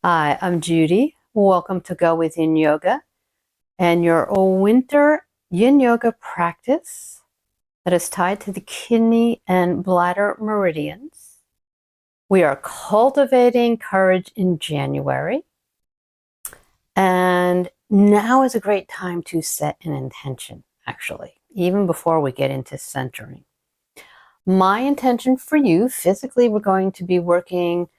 Hi, I'm Judy. Welcome to Go with Yin Yoga and your winter Yin Yoga practice that is tied to the kidney and bladder meridians. We are cultivating courage in January, and now is a great time to set an intention, actually, even before we get into centering. My intention for you, physically, we're going to be working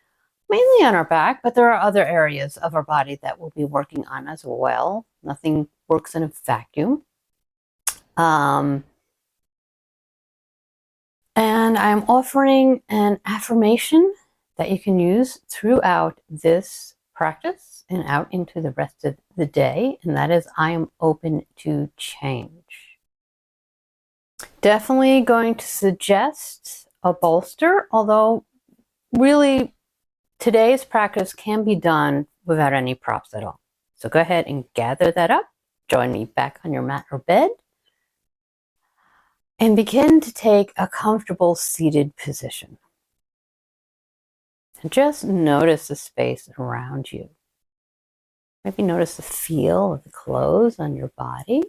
mainly on our back, but there are other areas of our body that we'll be working on as well. Nothing works in a vacuum. And I'm offering an affirmation that you can use throughout this practice and out into the rest of the day. And that is, I am open to change. Definitely going to suggest a bolster, although really today's practice can be done without any props at all. So go ahead and gather that up. Join me back on your mat or bed. And begin to take a comfortable seated position. And just notice the space around you. Maybe notice the feel of the clothes on your body.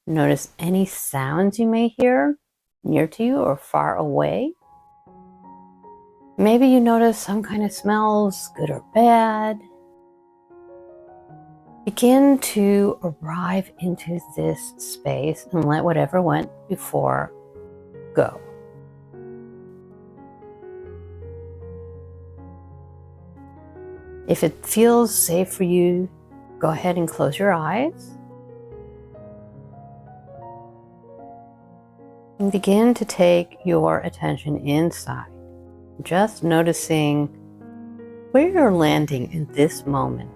Notice any sounds you may hear near to you or far away. Maybe you notice some kind of smells, good or bad. Begin to arrive into this space and let whatever went before go. If it feels safe for you, go ahead and close your eyes. And begin to take your attention inside, just noticing where you're landing in this moment.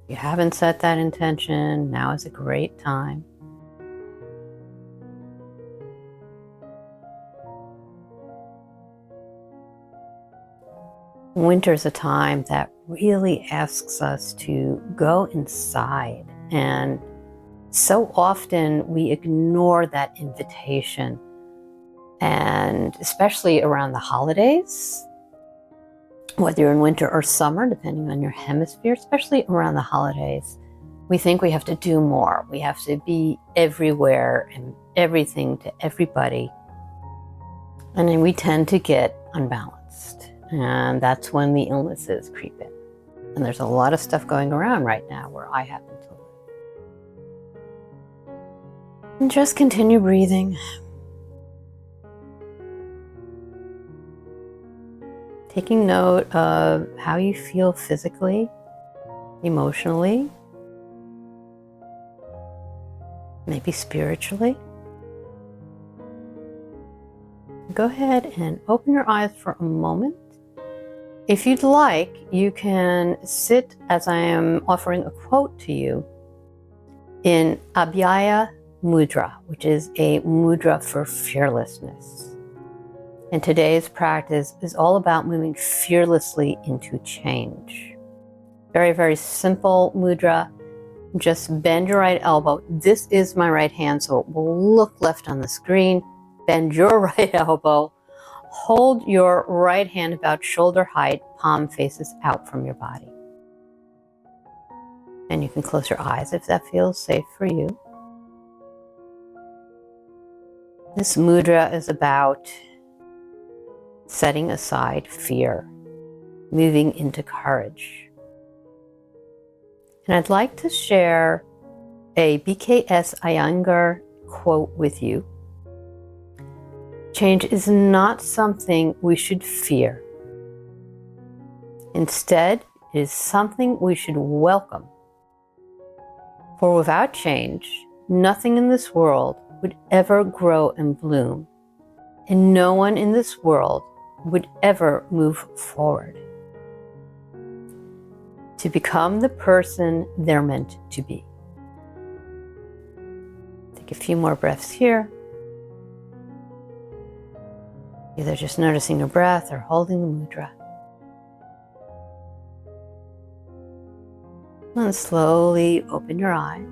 If you haven't set that intention, now is a great time. Winter is a time that really asks us to go inside, and so often we ignore that invitation, and especially around the holidays, whether you're in winter or summer, depending on your hemisphere, especially around the holidays, we think we have to do more. We have to be everywhere and everything to everybody. And then we tend to get unbalanced. And that's when the illnesses creep in. And there's a lot of stuff going around right now where I happen to live. And just continue breathing. Taking note of how you feel physically, emotionally, maybe spiritually. Go ahead and open your eyes for a moment. If you'd like, you can sit as I am offering a quote to you in Abhaya Mudra, which is a mudra for fearlessness. And today's practice is all about moving fearlessly into change. Very, very simple mudra. Just bend your right elbow. This is my right hand, so it will look left on the screen. Bend your right elbow. Hold your right hand about shoulder height, palm faces out from your body. And you can close your eyes if that feels safe for you. This mudra is about setting aside fear, moving into courage. And I'd like to share a BKS Iyengar quote with you. Change is not something we should fear. Instead, it is something we should welcome. For without change, nothing in this world would ever grow and bloom, and no one in this world would ever move forward to become the person they're meant to be. Take a few more breaths here. Either just noticing your breath or holding the mudra. And slowly open your eyes.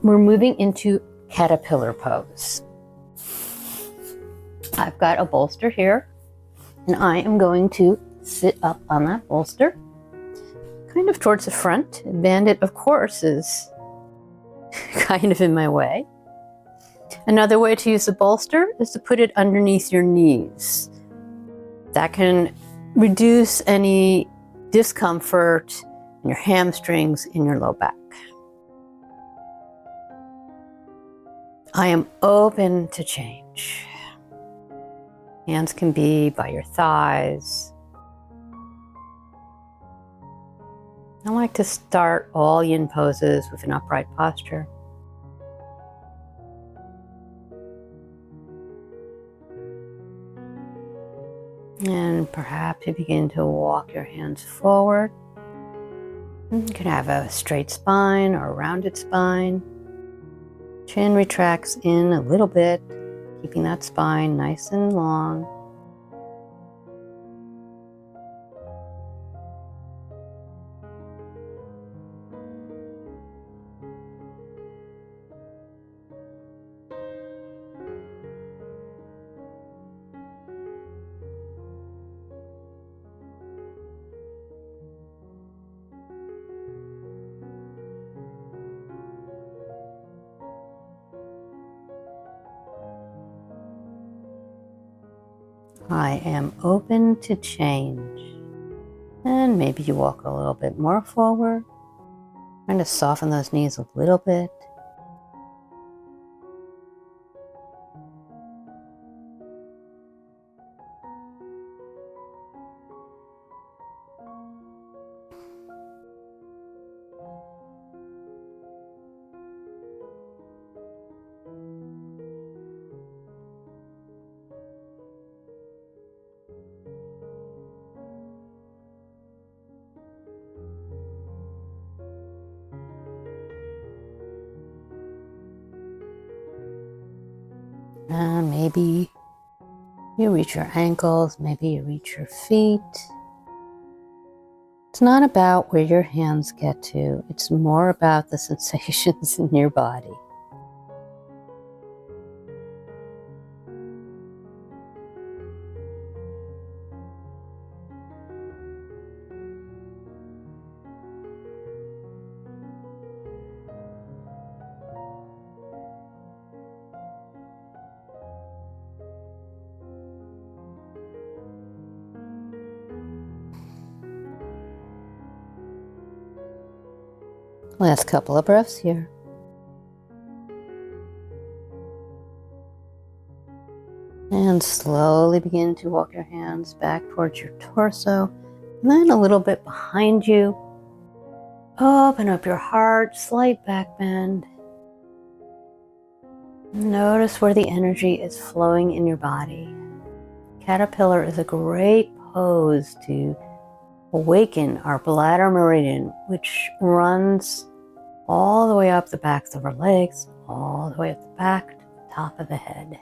we're moving into caterpillar pose. I've got a bolster here, and I am going to sit up on that bolster, kind of towards the front. Bandit, of course, is kind of in my way. Another way to use the bolster is to put it underneath your knees. That can reduce any discomfort in your hamstrings, in your low back. I am open to change. Hands can be by your thighs. I like to start all yin poses with an upright posture. And perhaps you begin to walk your hands forward. You can have a straight spine or a rounded spine. Chin retracts in a little bit, keeping that spine nice and long. I am open to change. And maybe you walk a little bit more forward. Trying to soften those knees a little bit. Maybe you reach your ankles, maybe you reach your feet. It's not about where your hands get to, it's more about the sensations in your body. Last couple of breaths here. And slowly begin to walk your hands back towards your torso, and then a little bit behind you. Open up your heart, slight back bend. Notice where the energy is flowing in your body. Caterpillar is a great pose to awaken our bladder meridian, which runs all the way up the backs of our legs, all the way up the back to the top of the head.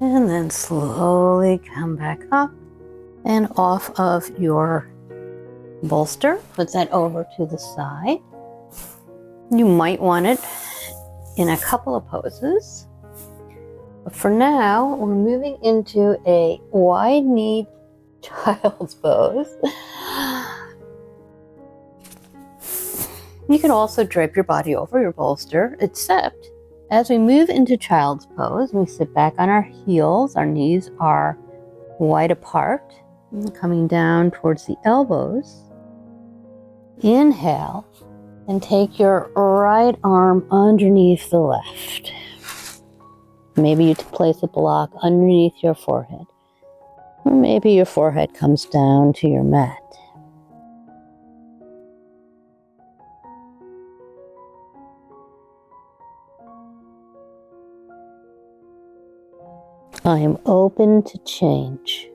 And then slowly come back up and off of your bolster. Put that over to the side. You might want it in a couple of poses. But for now, we're moving into a wide-kneed child's pose. You can also drape your body over your bolster, except as we move into child's pose, we sit back on our heels. Our knees are wide apart, coming down towards the elbows. Inhale, and take your right arm underneath the left. Maybe you place a block underneath your forehead. Or maybe your forehead comes down to your mat. I am open to change.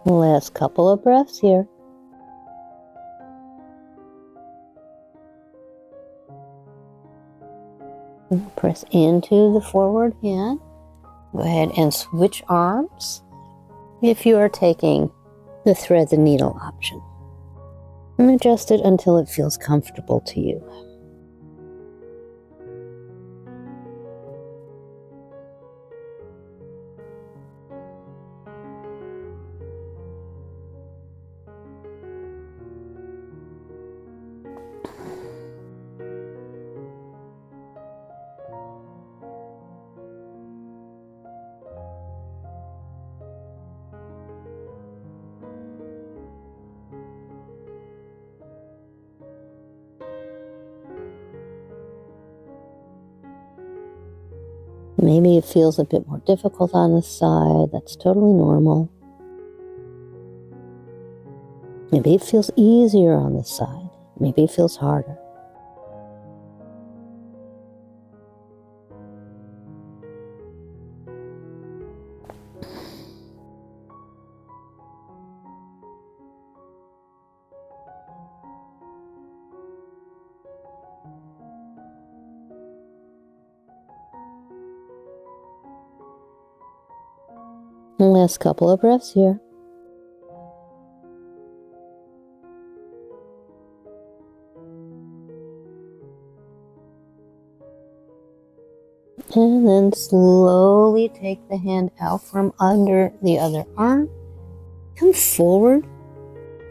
Last couple of breaths here. Press into the forward hand. Go ahead and switch arms if you are taking the thread the needle option. And adjust it until it feels comfortable to you. Maybe it feels a bit more difficult on this side. That's totally normal. Maybe it feels easier on this side. Maybe it feels harder. Last couple of breaths here. And then slowly take the hand out from under the other arm. Come forward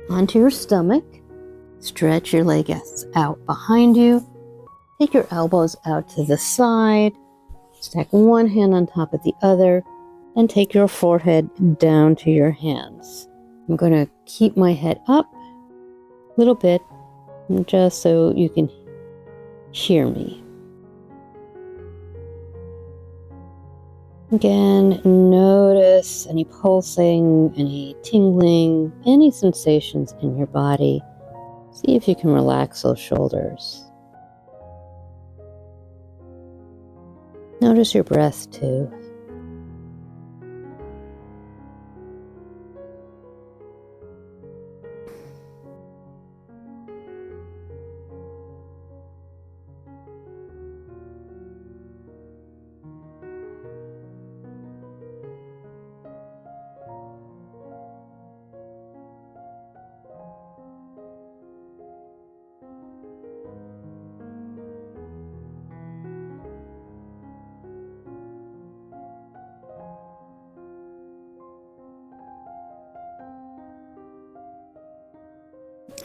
onto your stomach. Stretch your legs out behind you. Take your elbows out to the side. Stack one hand on top of the other. And take your forehead down to your hands. I'm going to keep my head up a little bit, just so you can hear me. Again, notice any pulsing, any tingling, any sensations in your body. See if you can relax those shoulders. Notice your breath too.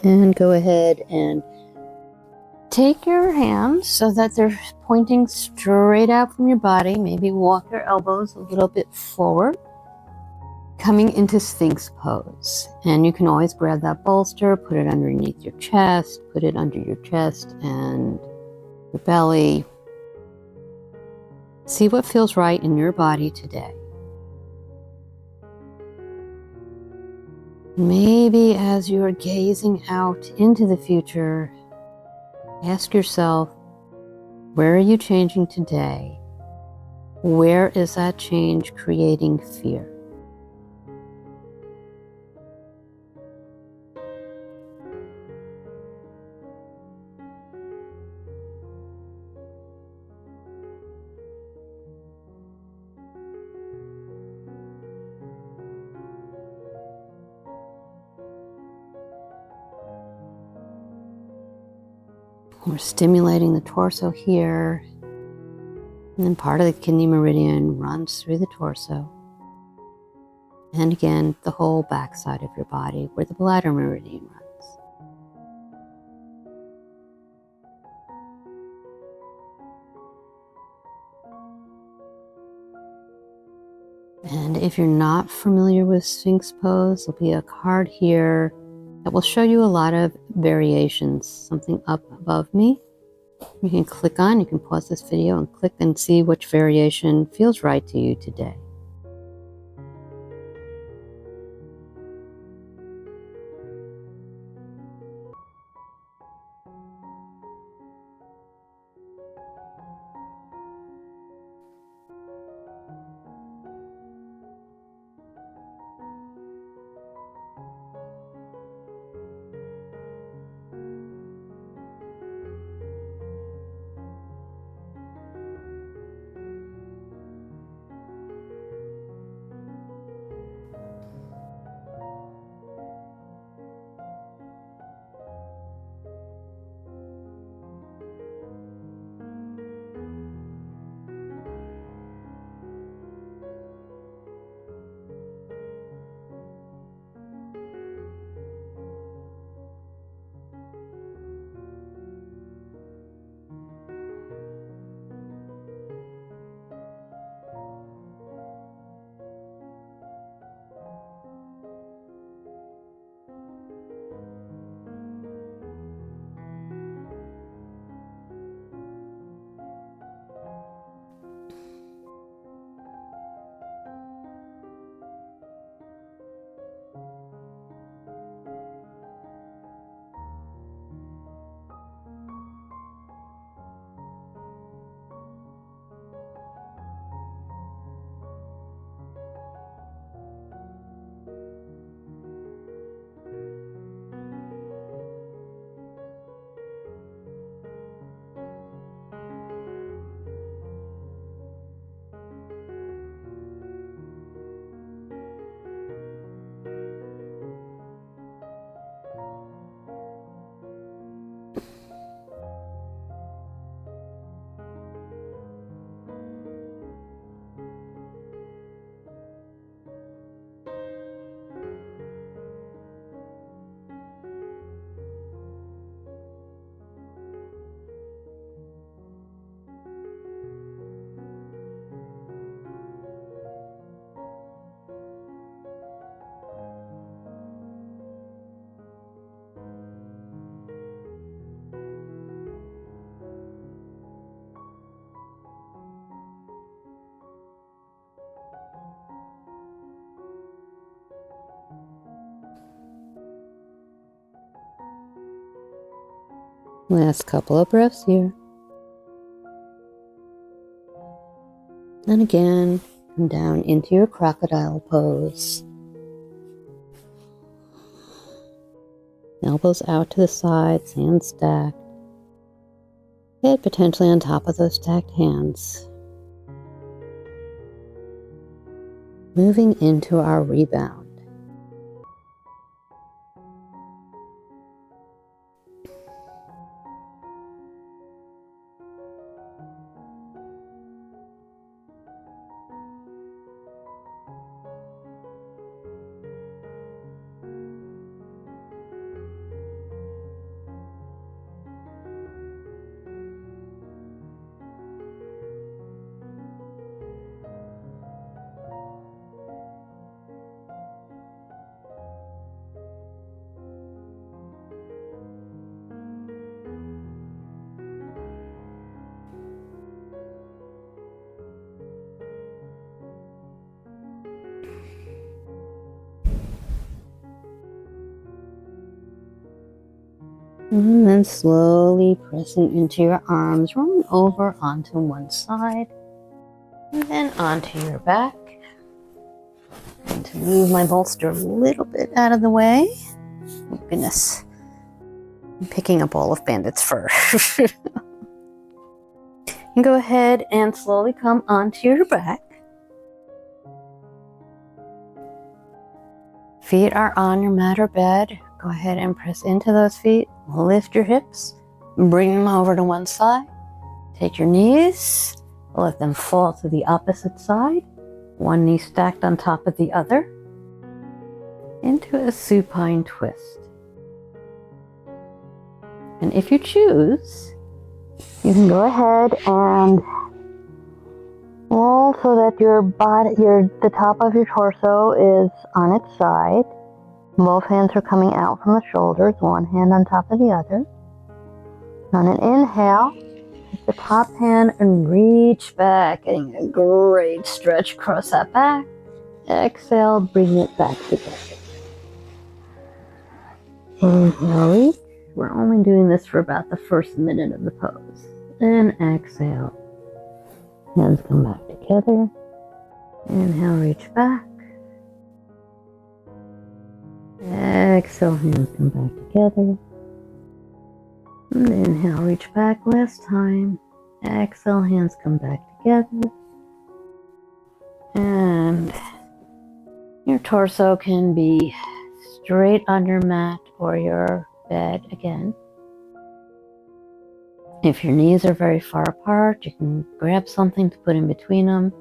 And go ahead and take your hands so that they're pointing straight out from your body. Maybe walk your elbows a little bit forward, coming into Sphinx Pose. And you can always grab that bolster, put it underneath your chest, put it under your chest and your belly. See what feels right in your body today. Maybe as you're gazing out into the future, ask yourself, where are you changing today? Where is that change creating fear? We're stimulating the torso here, and then part of the kidney meridian runs through the torso. And again, the whole backside of your body where the bladder meridian runs. And if you're not familiar with Sphinx Pose, there'll be a card here that will show you a lot of variations, something up above me. You can click on, you can pause this video and click and see which variation feels right to you today. Last couple of breaths here. And again, come down into your crocodile pose. Elbows out to the sides, hands stacked. Head potentially on top of those stacked hands. Moving into our rebound. And then slowly pressing into your arms, rolling over onto one side, and then onto your back. And to move my bolster a little bit out of the way. Oh goodness, I'm picking up all of Bandit's fur. And go ahead and slowly come onto your back. Feet are on your mat or bed. Go ahead and press into those feet. Lift your hips. Bring them over to one side. Take your knees. Let them fall to the opposite side. One knee stacked on top of the other. Into a supine twist. And if you choose, you can go ahead and roll so that the top of your torso is on its side. Both hands are coming out from the shoulders, one hand on top of the other. On an inhale, take the top hand and reach back, getting a great stretch across that back. Exhale, bring it back together. Inhale, reach. We're only doing this for about the first minute of the pose. And exhale. Hands come back together. Inhale, reach back. Exhale, hands come back together. And inhale, reach back last time. Exhale, hands come back together. And your torso can be straight on your mat or your bed again. If your knees are very far apart, you can grab something to put in between them,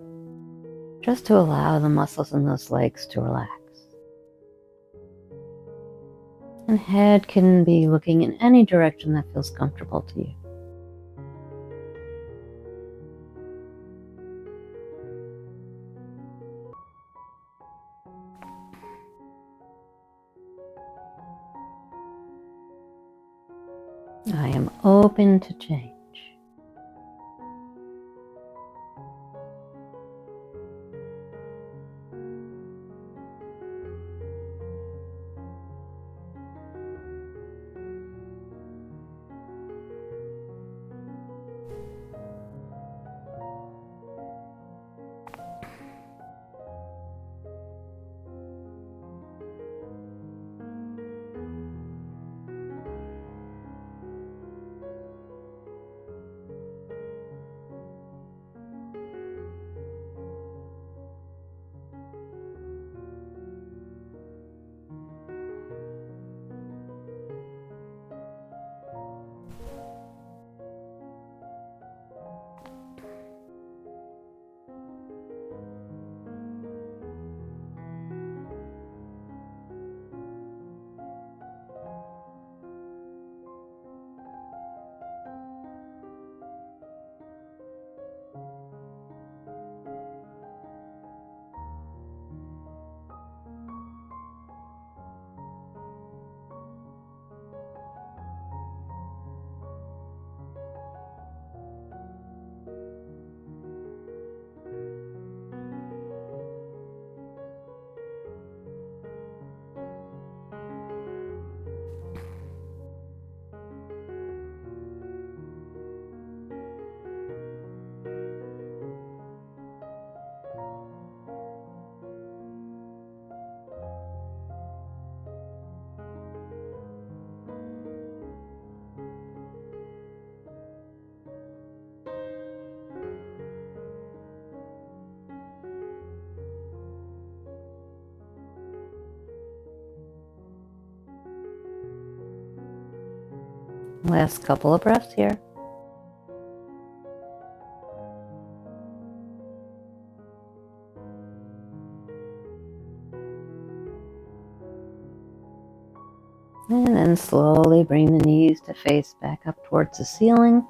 just to allow the muscles in those legs to relax. And head can be looking in any direction that feels comfortable to you. I am open to change. Last couple of breaths here. And then slowly bring the knees to face back up towards the ceiling,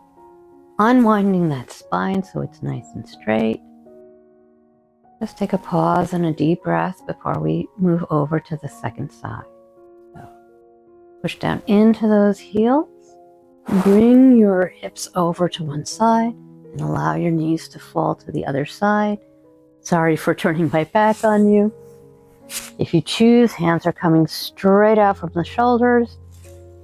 unwinding that spine so it's nice and straight. Just take a pause and a deep breath before we move over to the second side. So push down into those heels, bring your hips over to one side, and allow your knees to fall to the other side. Sorry for turning my back on you. If you choose, hands are coming straight out from the shoulders.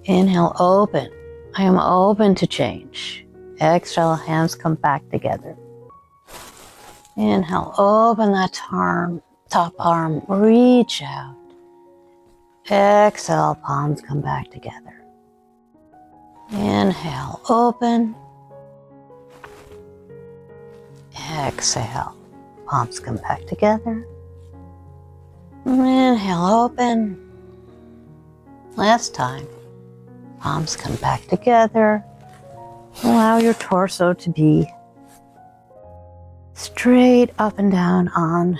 Inhale, open. I am open to change. Exhale, hands come back together. Inhale, open that top arm, reach out. Exhale, palms come back together. Inhale, open. Exhale, palms come back together. Inhale, open. Last time. Palms come back together. Allow your torso to be straight up and down on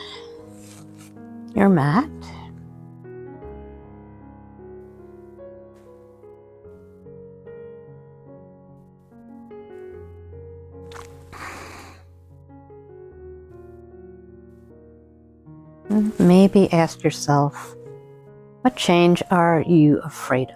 your mat. Maybe ask yourself, what change are you afraid of?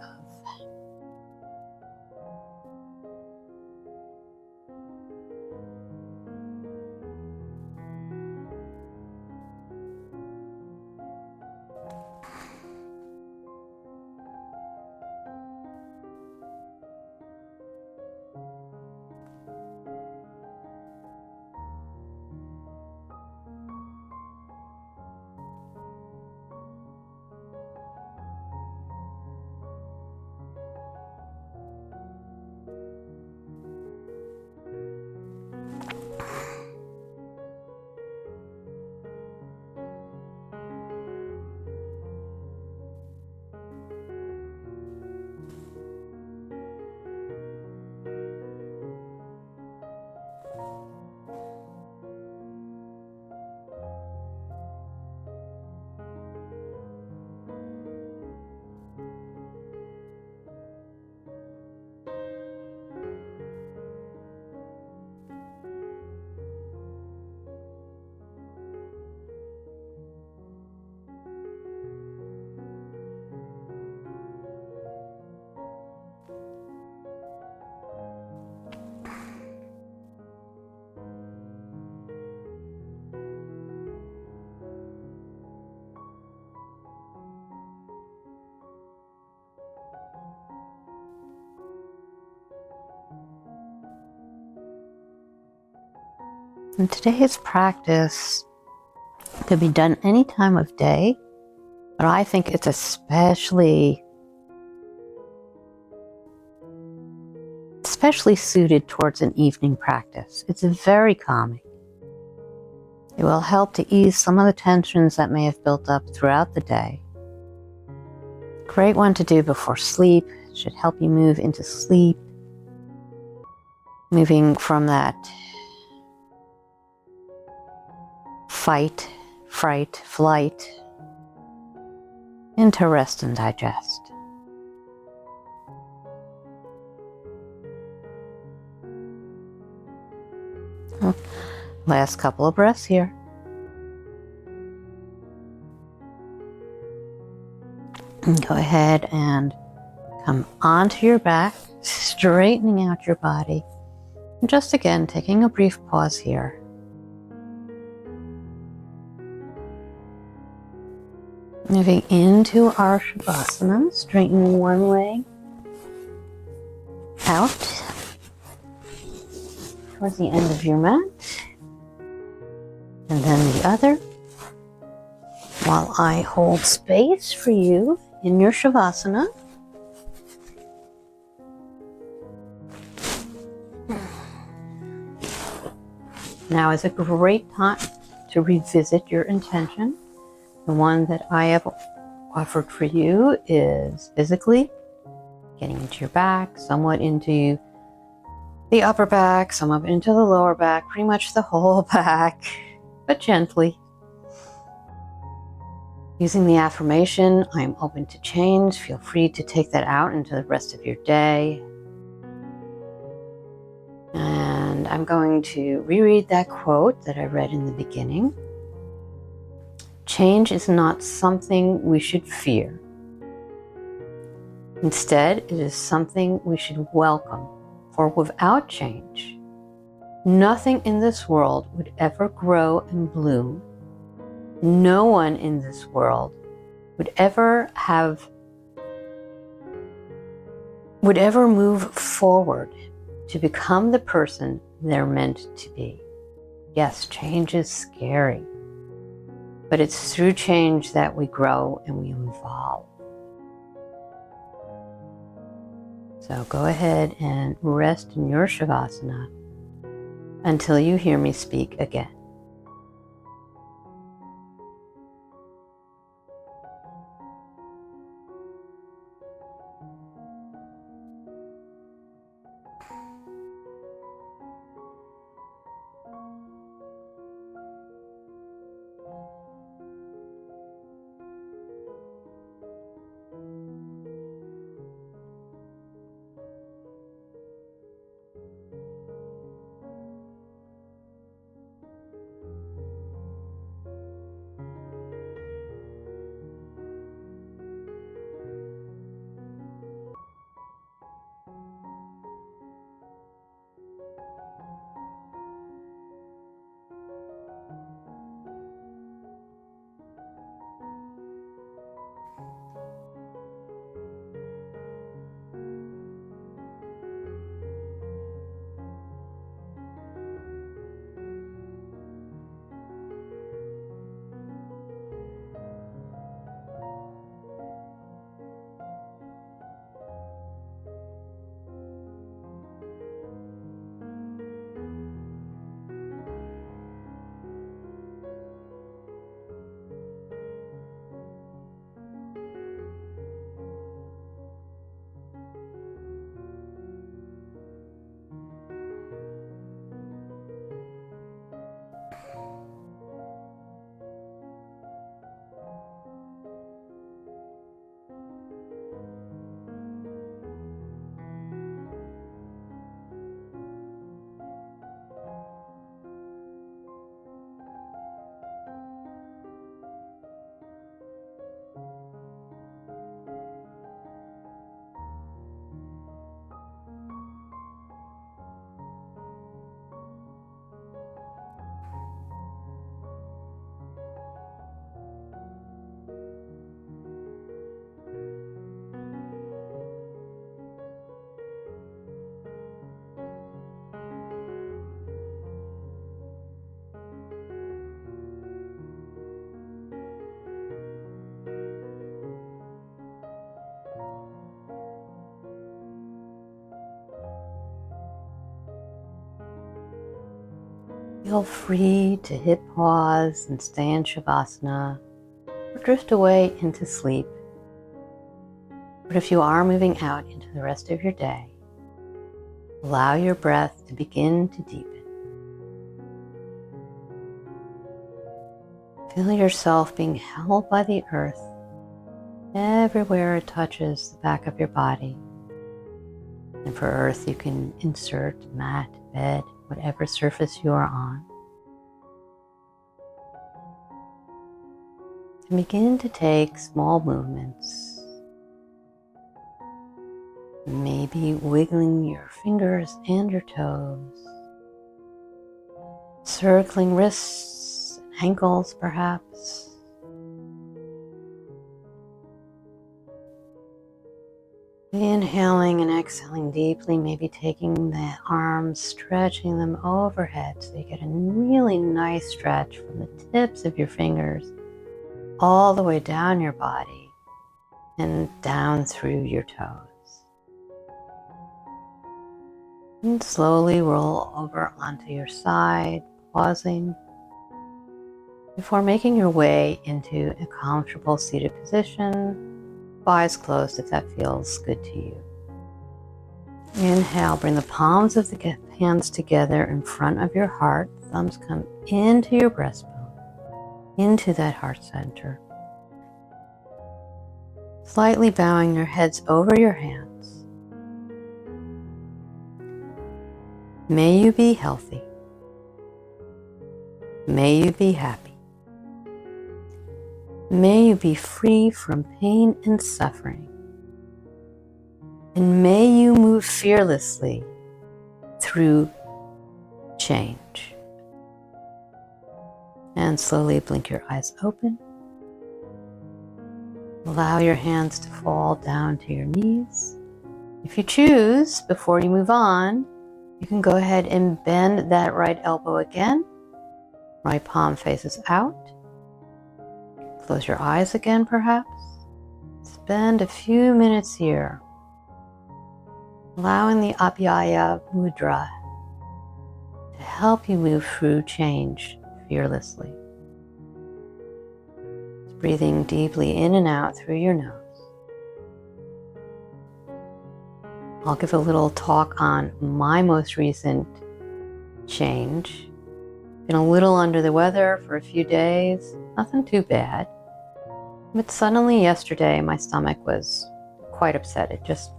And today's practice could be done any time of day, but I think it's especially suited towards an evening practice. It's very calming. It will help to ease some of the tensions that may have built up throughout the day. Great one to do before sleep. It should help you move into sleep, moving from that fight, fright, flight, into rest and digest. Last couple of breaths here. And go ahead and come onto your back, straightening out your body. And just again, taking a brief pause here. Moving into our Savasana, straightening one leg out towards the end of your mat, and then the other, while I hold space for you in your Savasana. Now is a great time to revisit your intention. The one that I have offered for you is physically getting into your back, somewhat into the upper back, somewhat into the lower back, pretty much the whole back, but gently. Using the affirmation, I'm open to change. Feel free to take that out into the rest of your day. And I'm going to reread that quote that I read in the beginning. Change is not something we should fear. Instead, it is something we should welcome, for without change, nothing in this world would ever grow and bloom. No one in this world would ever move forward to become the person they're meant to be. Yes, change is scary, but it's through change that we grow and we evolve. So go ahead and rest in your Savasana until you hear me speak again. Feel free to hit pause and stay in Shavasana or drift away into sleep. But if you are moving out into the rest of your day, allow your breath to begin to deepen. Feel yourself being held by the earth everywhere it touches the back of your body. And for earth, you can insert mat, bed, whatever surface you are on. And begin to take small movements. Maybe wiggling your fingers and your toes. Circling wrists and ankles, perhaps. Inhaling and exhaling deeply, maybe taking the arms, stretching them overhead so you get a really nice stretch from the tips of your fingers all the way down your body and down through your toes. And slowly roll over onto your side, pausing before making your way into a comfortable seated position. Eyes closed if that feels good to you. Inhale, bring the palms of the hands together in front of your heart. Thumbs come into your breastbone, into that heart center. Slightly bowing your heads over your hands. May you be healthy. May you be happy. May you be free from pain and suffering. And may you move fearlessly through change. And slowly blink your eyes open. Allow your hands to fall down to your knees. If you choose, before you move on, you can go ahead and bend that right elbow again. Right palm faces out. Close your eyes again, perhaps. Spend a few minutes here, allowing the Abhaya Mudra to help you move through change fearlessly. Breathing deeply in and out through your nose. I'll give a little talk on my most recent change. Been a little under the weather for a few days, nothing too bad. But suddenly yesterday my stomach was quite upset. It just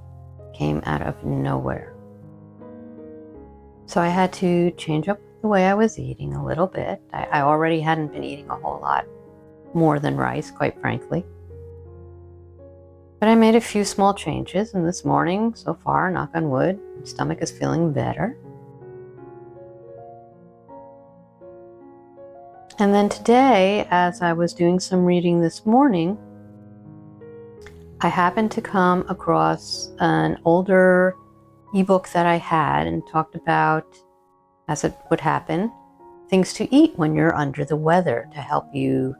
came out of nowhere. So I had to change up the way I was eating a little bit. I already hadn't been eating a whole lot more than rice, quite frankly. But I made a few small changes, and this morning, so far, knock on wood, my stomach is feeling better. And then today, as I was doing some reading this morning, I happened to come across an older ebook that I had and talked about, as it would happen, things to eat when you're under the weather to help you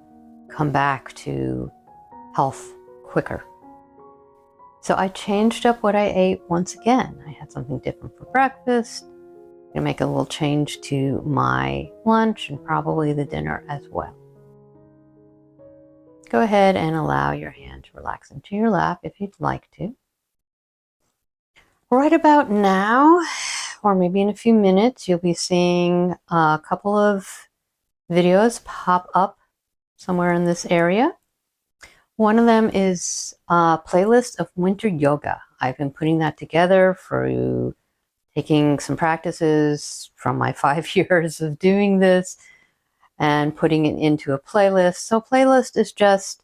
come back to health quicker. So I changed up what I ate once again. I had something different for breakfast. I'm gonna make a little change to my lunch and probably the dinner as well. Go ahead and allow your hand to relax into your lap if you'd like to. Right about now, or maybe in a few minutes, you'll be seeing a couple of videos pop up somewhere in this area. One of them is a playlist of winter yoga. I've been putting that together for you, taking some practices from my 5 years of doing this and putting it into a playlist. So playlist is just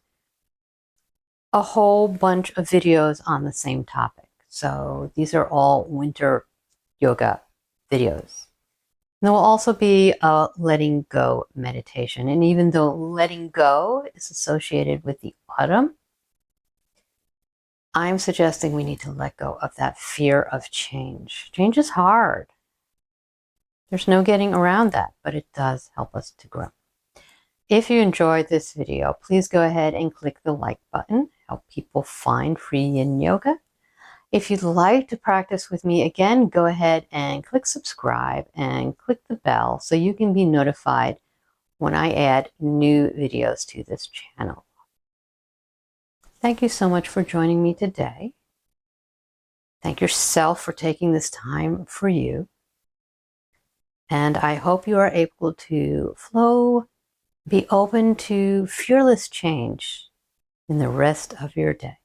a whole bunch of videos on the same topic. So these are all winter yoga videos. There will also be a letting go meditation. And even though letting go is associated with the autumn, I'm suggesting we need to let go of that fear of change. Change is hard. There's no getting around that, but it does help us to grow. If you enjoyed this video, please go ahead and click the like button. Help people find free Yin Yoga. If you'd like to practice with me again, go ahead and click subscribe and click the bell so you can be notified when I add new videos to this channel. Thank you so much for joining me today. Thank yourself for taking this time for you. And I hope you are able to flow, be open to fearless change in the rest of your day.